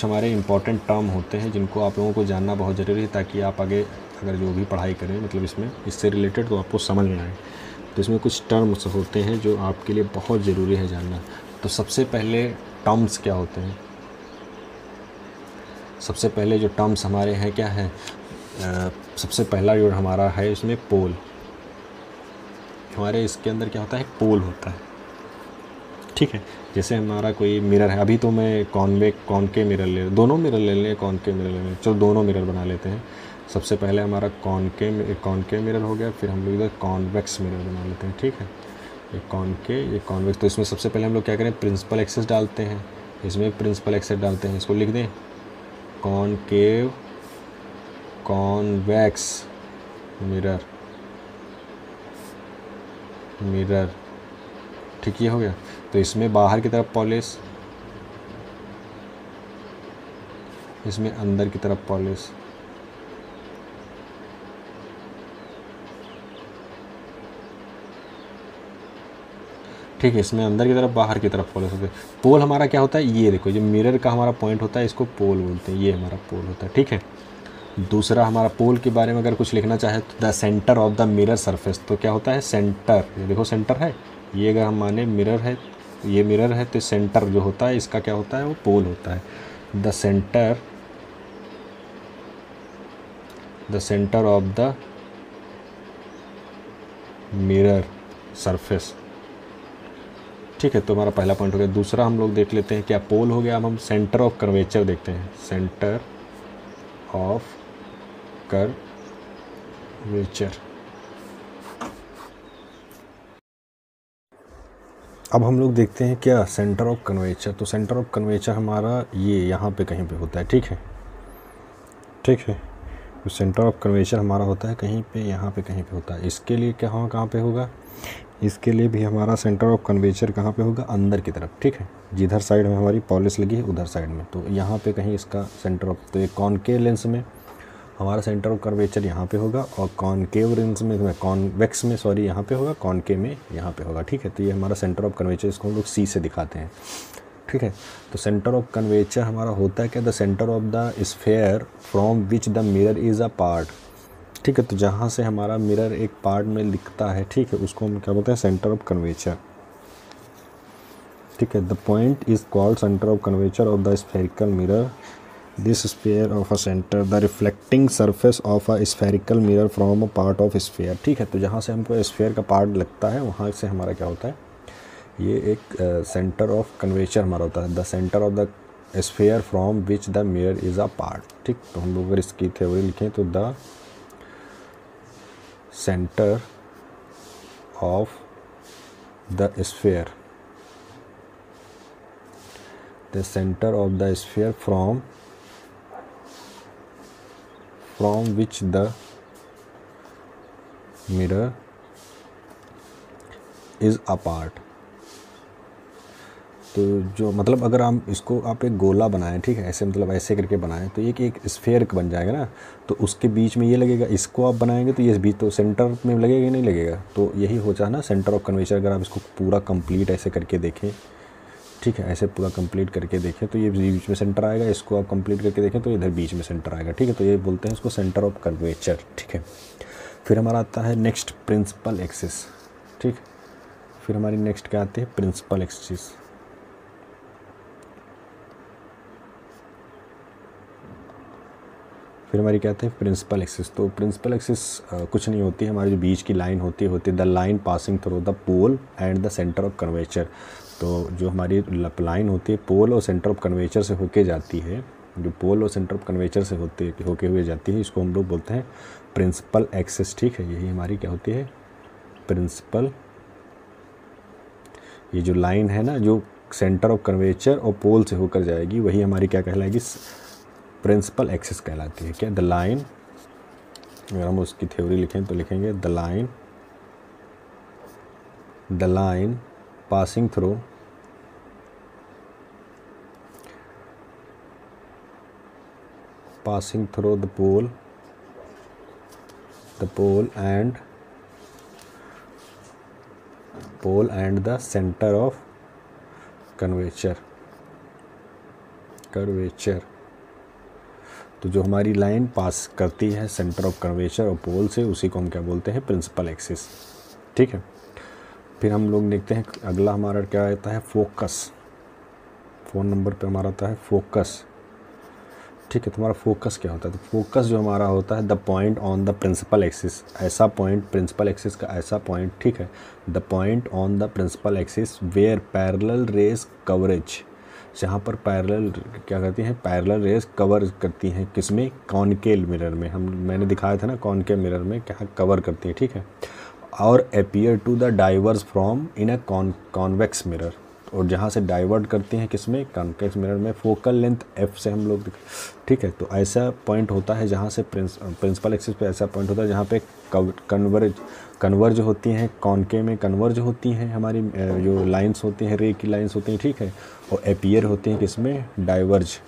हमारे important term होते हैं जिनको आप लोगों को जानना बहुत ज़रूरी है, ताकि आप आगे अगर जो भी पढ़ाई करें मतलब इसमें इससे रिलेटेड तो आपको समझ में आए। तो इसमें कुछ टर्म्स होते हैं जो आपके लिए बहुत ज़रूरी है जानना। तो सबसे पहले टर्म्स क्या होते हैं? सबसे पहले जो टर्म्स हमारे हैं क्या है, सबसे पहला जो हमारा है इसमें पोल। हमारे इसके अंदर क्या होता है, पोल होता है, ठीक है। जैसे हमारा कोई मिरर है, अभी तो मैं कॉनके मिरर दोनों मिरर ले लें, कॉनके मिरर ले लें, चलो दोनों मिरर बना लेते हैं। सबसे पहले हमारा कॉनके मिरर हो गया, फिर हम लोग इधर कॉन्वेक्स मिरर बना लेते हैं, ठीक है। ये कॉनके ये कॉन्वेक्स। तो इसमें सबसे पहले हम लोग क्या करें, प्रिंसिपल एक्सिस डालते हैं, इसमें प्रिंसिपल एक्सिस डालते हैं, इसको लिख दें कॉनकेव कॉन्वेक्स मिरर, ठीक, ये हो गया। तो इसमें बाहर की तरफ पॉलिश, इसमें अंदर की तरफ पॉलिश, ठीक है। इसमें अंदर की तरफ बाहर की तरफ पॉलिश होती है। पोल हमारा क्या होता है, ये देखो, जो मिरर का हमारा पॉइंट होता है इसको पोल बोलते हैं, ये हमारा पोल होता है, ठीक है। दूसरा हमारा पोल के बारे में अगर कुछ लिखना चाहे तो the centre of the mirror surface, तो क्या होता है सेंटर, ये देखो सेंटर है, ये अगर हम माने मिरर है, ये मिरर है, तो सेंटर जो होता है इसका क्या होता है, वो पोल होता है। The centre of the mirror surface, ठीक है। तो हमारा पहला पॉइंट हो गया। दूसरा हम लोग देख लेते हैं, क्या पोल हो गया। अब हम सेंटर ऑफ कर्वेचर देखते हैं, सेंटर ऑफ कर्वेचर। अब हम लोग देखते हैं क्या सेंटर ऑफ कर्वेचर। तो सेंटर ऑफ कर्वेचर हमारा ये यहाँ पे कहीं पे होता है, ठीक है, ठीक है। तो सेंटर ऑफ कर्वेचर हमारा होता है कहीं पे, यहाँ पे कहीं पे होता है। इसके लिए क्या हो, कहाँ पे होगा, इसके लिए भी हमारा सेंटर ऑफ कर्वेचर कहाँ पे होगा, अंदर की तरफ, ठीक है। जिधर साइड में हमारी पॉलिश लगी है उधर साइड में, तो यहाँ पे कहीं इसका सेंटर ऑफ, तो ये कॉनकेव लेंस में हमारा सेंटर ऑफ कर्वेचर यहाँ पे होगा, और कॉनकेव लेंस में, कॉन्वेक्स में सॉरी, यहाँ पे होगा, कॉनकेव में यहाँ पे होगा, ठीक है। तो ये हमारा सेंटर ऑफ कर्वेचर, इसको हम लोग सी से दिखाते हैं, ठीक है। तो सेंटर ऑफ कर्वेचर हमारा होता है क्या, the centre of the sphere from which the mirror is a part, ठीक है। तो जहाँ से हमारा मिरर एक पार्ट में दिखता है, ठीक है, उसको हम क्या बोलते हैं, सेंटर ऑफ कर्वेचर, ठीक है। The point is called centre of curvature of the spherical mirror, this sphere of a centre the reflecting surface of a spherical mirror from a part of sphere, ठीक है। तो जहाँ से हमको sphere का part लगता है वहाँ से हमारा क्या होता है, ये एक सेंटर ऑफ कर्वेचर हमारा होता है, the centre of the sphere from which the mirror is a part, ठीक। तो हम लोग अगर इसकी थ्योरी लिखें तो the centre of the sphere, the centre of the sphere from which the mirror is a part. तो जो मतलब अगर हम इसको आप एक गोला बनाएं, ठीक है, ऐसे मतलब ऐसे करके बनाएं तो एक स्फेयर बन जाएगा ना, तो उसके बीच में ये लगेगा, इसको आप बनाएंगे तो ये बीच तो सेंटर में लगेगा नहीं लगेगा, तो यही हो जाए ना सेंटर ऑफ कर्वेचर। अगर आप इसको पूरा कंप्लीट ऐसे करके देखें, ठीक है, ऐसे पूरा कंप्लीट करके देखें तो ये बीच में सेंटर आएगा, इसको आप कंप्लीट करके देखें तो इधर बीच में सेंटर आएगा, ठीक है। तो ये बोलते हैं इसको सेंटर ऑफ कर्वेचर, ठीक है। फिर हमारा आता है नेक्स्ट प्रिंसिपल एक्सिस, ठीक। फिर हमारी नेक्स्ट क्या आती है, प्रिंसिपल एक्सिस। फिर हमारी क्या आती है, प्रिंसिपल एक्सिस। तो प्रिंसिपल एक्सिस कुछ नहीं होती है, हमारी जो बीच की लाइन होती है the line passing through the pole and the centre of curvature. तो जो हमारी लाइन होती है पोल और सेंटर ऑफ कर्वेचर से होके जाती है, जो पोल और सेंटर ऑफ कर्वेचर से होके हुए जाती है, इसको हम लोग बोलते हैं प्रिंसिपल एक्सिस, ठीक है। यही हमारी क्या होती है, प्रिंसिपल, ये जो लाइन है ना जो सेंटर ऑफ कर्वेचर और पोल से होकर जाएगी, वही हमारी क्या कहलाएगी, प्रिंसिपल एक्सिस कहलाती है। क्या, द लाइन, अगर हम उसकी थ्योरी लिखें तो लिखेंगे the line passing through the pole and the center of curvature, curvature, तो जो हमारी लाइन पास करती है सेंटर ऑफ कर्वेचर और पोल से, उसी को हम क्या बोलते हैं, प्रिंसिपल एक्सिस। ठीक है, फिर हम लोग देखते हैं अगला हमारा क्या आता है, फोकस। फ़ोन नंबर पे हमारा आता है फोकस। ठीक है, तो हमारा फोकस क्या होता है, तो फोकस जो हमारा होता है the point on the principal axis, ऐसा पॉइंट प्रिंसिपल एक्सिस का ऐसा पॉइंट, ठीक है, the point on the principal axis where parallel rays converge, जहाँ पर पैरेलल क्या करती हैं, पैरेलल रेज कवर करती हैं, किसमें, कॉनकेव मिरर में। मैंने दिखाया था ना, कॉनकेव मिरर में क्या कवर करती हैं। ठीक है, और appear to the diverge from in a convex mirror, और जहाँ से डाइवर्ट करती हैं किसमें, कॉन्वेक्स मिरर में। फोकल लेंथ एफ से हम लोग, ठीक है, तो ऐसा पॉइंट होता है जहाँ से प्रिंसिपल एक्सिस पे ऐसा पॉइंट होता है जहाँ पे कन्वर्ज होती हैं, कॉनकेव में कन्वर्ज होती हैं हमारी जो लाइंस होती हैं, रे की लाइंस होती हैं। ठीक है, और अपीयर होती हैं किसमें, डाइवर्ज,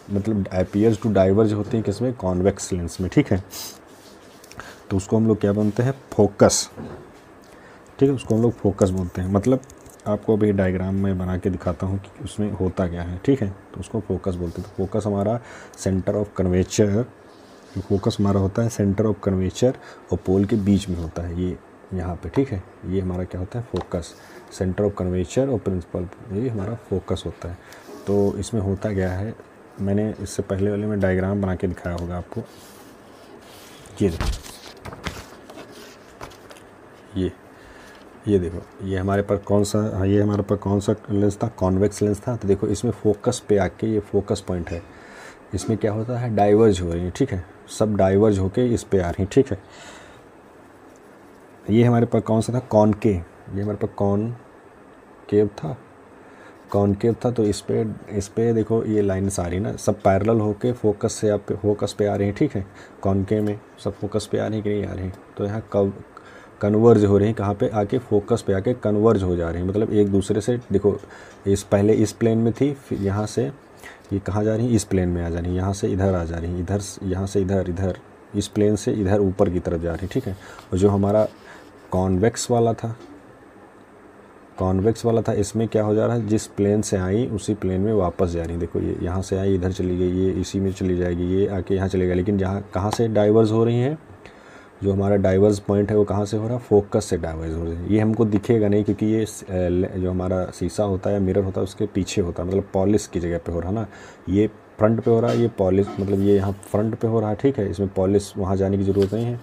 मतलब अपीयर्स टू डाइवर्ज होती हैं किसमें, कॉन्वेक्स लेंस में। ठीक है, तो उसको हम लोग क्या बोलते हैं, फोकस। ठीक है, उसको हम लोग फोकस बोलते हैं। मतलब आपको अभी डायग्राम में बना के दिखाता हूँ कि उसमें होता क्या है। ठीक है, तो उसको फोकस बोलते हैं। तो फोकस हमारा सेंटर ऑफ कर्वेचर, फोकस हमारा होता है सेंटर ऑफ कर्वेचर और पोल के बीच में होता है, ये यहाँ पे। ठीक है, ये हमारा क्या होता है, फोकस, सेंटर ऑफ कर्वेचर और प्रिंसिपल, ये हमारा फोकस होता है। तो इसमें होता क्या है, मैंने इससे पहले वाले में डायग्राम बना के दिखाया होगा आपको, ये देखो, ये देखो, ये हमारे पास कौन सा, ये हमारे पास कौन सा लेंस था, कॉन्वेक्स लेंस था। तो देखो इसमें फोकस पे आके, ये फोकस पॉइंट है, इसमें क्या होता है, डाइवर्ज हो रही है। ठीक है, सब डाइवर्ज होके इस पे आ रही हैं। ठीक है, ये हमारे पास कौन सा था, कॉनकेव, ये हमारे पास कॉनकेव था, कॉनकेव था। तो इस पे देखो ये लाइन्स आ रही ना, सब पैरेलल होके फोकस से आप फोकस पे आ रही हैं। ठीक है, कॉनकेव में सब फोकस पे आ रही हैं कि नहीं आ रही हैं, तो यहाँ कब कन्वर्ज हो रही हैं, कहाँ पे आके, फोकस पे आके कन्वर्ज हो जा रही हैं, मतलब एक दूसरे से। देखो इस पहले इस प्लेन में थी, फिर यहाँ से ये कहाँ जा रही हैं, इस प्लेन में आ जा रही हैं, यहाँ से इधर आ जा रही हैं, इधर, यहाँ से इधर, इधर इस प्लेन से इधर ऊपर की तरफ जा रही हैं। ठीक है, और जो हमारा कॉन्वेक्स वाला था, इसमें क्या हो जा रहा है, जिस प्लेन से आई उसी प्लेन में वापस जा रही है। देखो ये यहाँ से आई इधर चली गई, ये इसी में चली जाएगी, ये आके यहाँ चली गई, लेकिन जहाँ कहाँ से डाइवर्स हो रही हैं, जो हमारा डाइवर्स पॉइंट है वो कहाँ से हो रहा है, फोकस से डाइवर्स हो रही है। ये हमको दिखेगा नहीं क्योंकि ये जो हमारा शीशा होता है, मिरर होता है, उसके पीछे होता है, मतलब पॉलिश की जगह पे हो रहा है ना, ये फ्रंट पे हो रहा है, ये पॉलिश, मतलब ये यहाँ फ्रंट पे हो रहा है। ठीक है, इसमें पॉलिश वहाँ जाने की ज़रूरत नहीं है,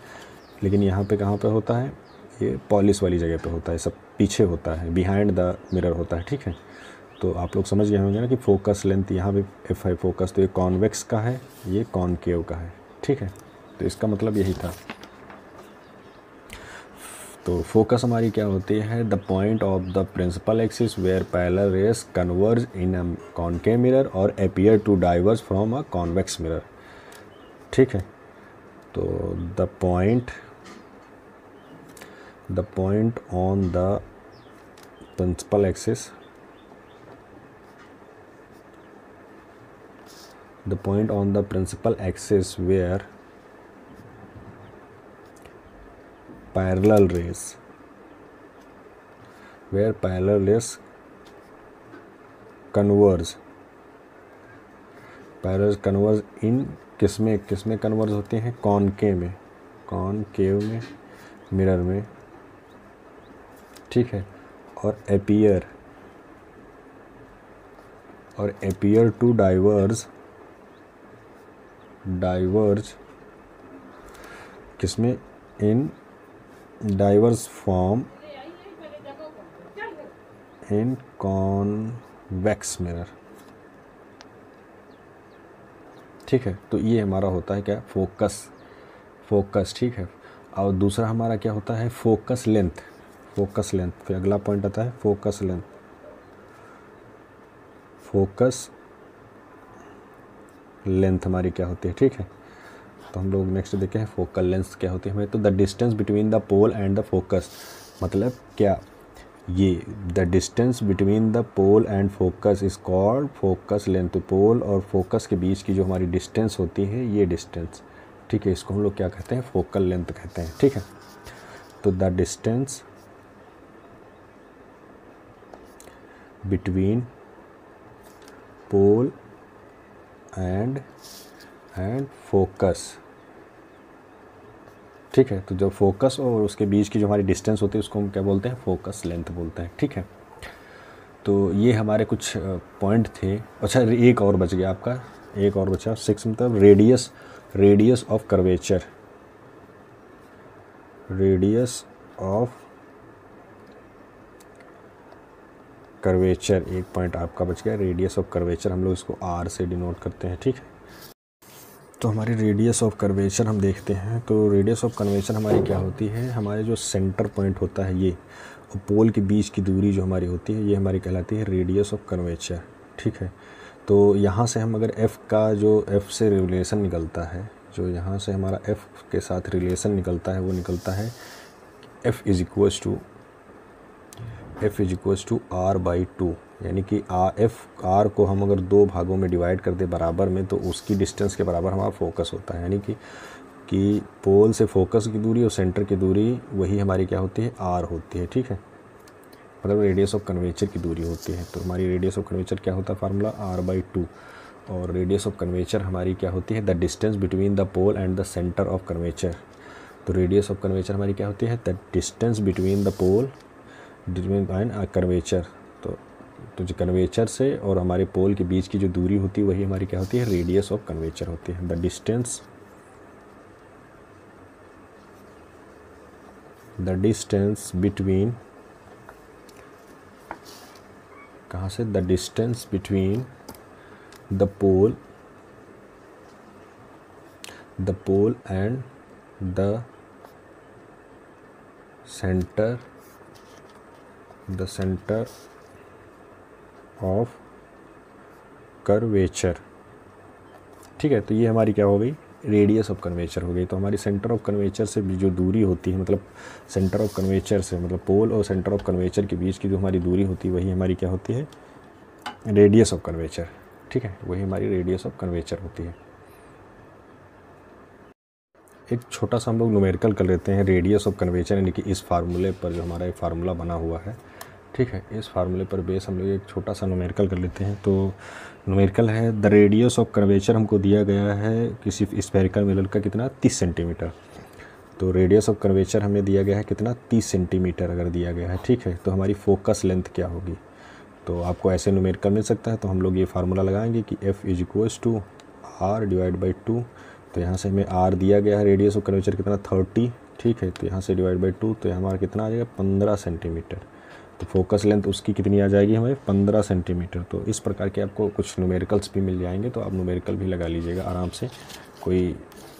लेकिन यहाँ पे कहाँ पे होता है, ये पॉलिश वाली जगह पे होता है, सब पीछे होता है, बिहाइंड द मिरर होता है। ठीक है, तो आप लोग समझ गए होंगे ना कि फोकस लेंथ यहाँ पे एफ है फोकस, तो ये कॉन्वेक्स का है, ये कॉनकेव का है। ठीक है, तो इसका मतलब यही था। तो फोकस हमारी क्या होती है, the point of the principal axis where parallel rays converge in a concave mirror और appear to diverge from a convex mirror. ठीक है, तो the point on the principal axis, the point on the principal axis where parallel rays converge in किसमें converge होते हैं, concave में mirror में। ठीक है, और अपीयर टू डाइवर्ज किसमें, in diverse form in convex mirror. ठीक है, तो ये हमारा होता है क्या, फोकस। ठीक है, और दूसरा हमारा क्या होता है, फोकस लेंथ। फिर अगला पॉइंट आता है फोकस लेंथ हमारी क्या होती है। ठीक है, तो हम लोग नेक्स्ट देखें हैं फोकल लेंथ क्या होती है हमें। तो the distance between the pole and the focus, मतलब क्या, ये the distance between the pole and focus is called focus length. Pole और फोकस के बीच की जो हमारी डिस्टेंस होती है, ये डिस्टेंस, ठीक है, इसको हम लोग क्या कहते हैं, फोकल लेंथ कहते हैं। ठीक है, तो the distance between pole and focus. ठीक है, तो जो फोकस और उसके बीच की जो हमारी डिस्टेंस होती है उसको हम क्या बोलते हैं, फोकस लेंथ बोलते हैं। ठीक है, तो ये हमारे कुछ पॉइंट थे। अच्छा, एक और बच गया आपका, एक और बचा 6, मतलब radius of curvature. Radius of curvature एक पॉइंट आपका बच गया, रेडियस ऑफ कर्वेचर, हम लोग इसको आर से डिनोट करते हैं। ठीक है, तो हमारी रेडियस ऑफ कर्वेचर हम देखते हैं। तो रेडियस ऑफ कर्वेचर हमारी क्या होती है, हमारे जो सेंटर पॉइंट होता है ये और पोल के बीच की दूरी जो हमारी होती है ये हमारी कहलाती है रेडियस ऑफ कर्वेचर। ठीक है, तो यहाँ से हम अगर f का जो f से रिलेशन निकलता है, जो यहाँ से हमारा f के साथ रिलेशन निकलता है वो निकलता है f is equals to r/2, यानी कि r को हम अगर दो भागों में डिवाइड कर दे बराबर में तो उसकी डिस्टेंस के बराबर हमारा फोकस होता है। यानी कि पोल से फोकस की दूरी और सेंटर की दूरी वही हमारी क्या होती है, r होती है। ठीक है, मतलब रेडियस ऑफ कर्वेचर की दूरी होती है। तो हमारी रेडियस ऑफ कर्वेचर क्या होता है, फार्मूला r/2, और रेडियस ऑफ कर्वेचर हमारी क्या होती है, the distance between the pole and the centre of curvature. तो रेडियस ऑफ कर्वेचर हमारी क्या होती है, the distance between the pole and curvature. तो जो कर्वेचर से और हमारे पोल के बीच की जो दूरी होती है वही हमारी क्या होती है, रेडियस ऑफ कर्वेचर होती है। द डिस्टेंस बिटवीन, कहाँ से, the distance between the pole and the centre of curvature. ठीक है, तो ये हमारी क्या हो गई, रेडियस ऑफ कर्वेचर हो गई। तो हमारी सेंटर ऑफ कर्वेचर से भी जो दूरी होती है, मतलब सेंटर ऑफ कर्वेचर से, मतलब पोल और सेंटर ऑफ कर्वेचर के बीच की जो हमारी दूरी होती है वही हमारी क्या होती है, रेडियस ऑफ कर्वेचर। ठीक है, वही हमारी रेडियस ऑफ कर्वेचर होती है। एक छोटा सा हम लोग न्यूमेरिकल कर लेते हैं रेडियस ऑफ कर्वेचर, यानी कि इस फार्मूले पर जो हमारा एक फार्मूला बना हुआ है। ठीक है, इस फार्मूले पर बेस हम लोग एक छोटा सा न्यूमेरिकल कर लेते हैं। तो न्यूमेरिकल है, द रेडियस ऑफ कर्वेचर हमको दिया गया है किसी स्फेरिकल मिरर का कितना, 30 सेंटीमीटर। तो रेडियस ऑफ कर्वेचर हमें दिया गया है कितना, 30 सेंटीमीटर अगर दिया गया है। ठीक है, तो हमारी फोकस लेंथ क्या होगी, तो आपको ऐसे न्यूमेरिकल मिल सकता है। तो हम लोग ये फार्मूला लगाएंगे कि f is equals to r/2। तो यहाँ से हमें r दिया गया है, रेडियस ऑफ कर्वेचर कितना, 30। ठीक है, तो यहाँ से /2, तो हमारा कितना आ जाएगा, 15 सेंटीमीटर। तो फोकस लेंथ उसकी कितनी आ जाएगी हमें, 15 सेंटीमीटर। तो इस प्रकार के आपको कुछ न्यूमेरिकल्स भी मिल जाएंगे, तो आप न्यूमेरिकल भी लगा लीजिएगा आराम से, कोई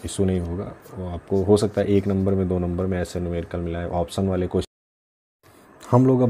इशू नहीं होगा। वो आपको हो सकता है 1 नंबर में 2 नंबर में ऐसे न्यूमेरिकल मिला है, ऑप्शन वाले क्वेश्चन हम लोग अब